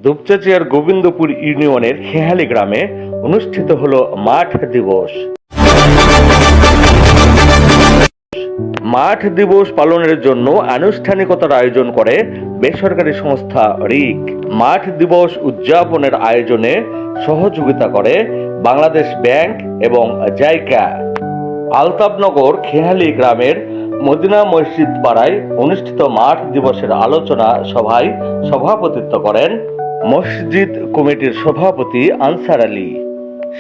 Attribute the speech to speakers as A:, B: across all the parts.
A: দুপচাচিয়ার গোবিন্দপুর ইউনিয়নের খেহালি গ্রামে অনুষ্ঠিত হলো মাঠ দিবস। মাঠ দিবস পালনের জন্য আনুষ্ঠানিকতার আয়োজন করে বেসরকারি সংস্থা রিক। মাঠ দিবস উদযাপনের আয়োজনে সহযোগিতা করে বাংলাদেশ ব্যাংক এবং জাইকা। আলতাবনগর খেহালি গ্রামের মদিনা মসজিদ পাড়ায় অনুষ্ঠিত মাঠ দিবসের আলোচনা সভায় সভাপতিত্ব করেন মসজিদ কমিটির সভাপতি আনসার আলী।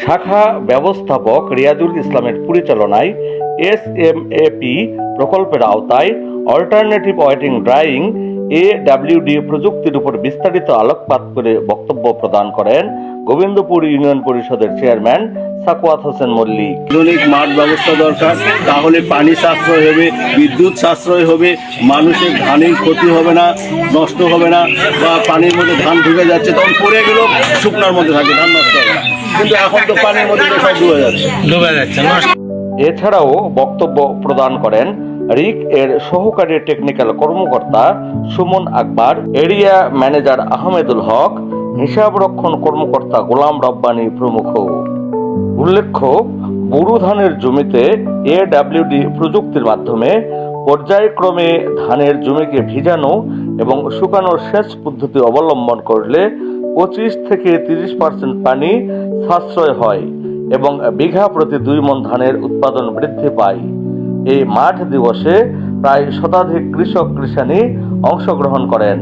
A: শাখা ব্যবস্থাপক রিয়াজুল ইসলামের পরিচালনায় SMAP প্রকল্পের আওতায় অল্টারনেটিভ ওয়েটিং ড্রাইং AWD প্রযুক্তির উপর বিস্তারিত আলোকপাত করে বক্তব্য প্রদান করেন গোবিন্দপুর ইউনিয়ন পরিষদের চেয়ারম্যান সাকুয়াত হোসেন মল্লিক।
B: আধুনিক মাঠ ব্যবস্থা দরকার, তাহলে পানি সাশ্রয় হবে, বিদ্যুৎ সাশ্রয় হবে, মানুষের ধানের ক্ষতি হবে না, নষ্ট হবে না, বা পানির মধ্যে ধান ঢুকে যাচ্ছে তখন পড়ে গেলেও শুকনার মধ্যে থাকে, ধান নষ্ট হবে না। কিন্তু এখন তো পানির মধ্যে সব ডুবে যাচ্ছে।
A: এছাড়াও বক্তব্য প্রদান করেন রিক এর সহকারী টেকনিক্যাল কর্মকর্তা সুমন আকবর, এরিয়া ম্যানেজার আহমেদুল হক, হিসাব রক্ষণ কর্মকর্তা গোলাম রব্বানী প্রমুখ। উল্লেখ্য, বোরো ধানের জমিতে AWD প্রযুক্তির মাধ্যমে পর্যায়ক্রমে ধানের জমিকে ভিজানো এবং শুকানোর সেচ পদ্ধতি অবলম্বন করলে 25 থেকে 30% পানি সাশ্রয় হয় এবং বিঘা প্রতি 2 মণ ধানের উৎপাদন বৃদ্ধি পায়। এই মাঠ দিবসে প্রায় শতাধিক কৃষক কৃষানী অংশগ্রহণ করেন।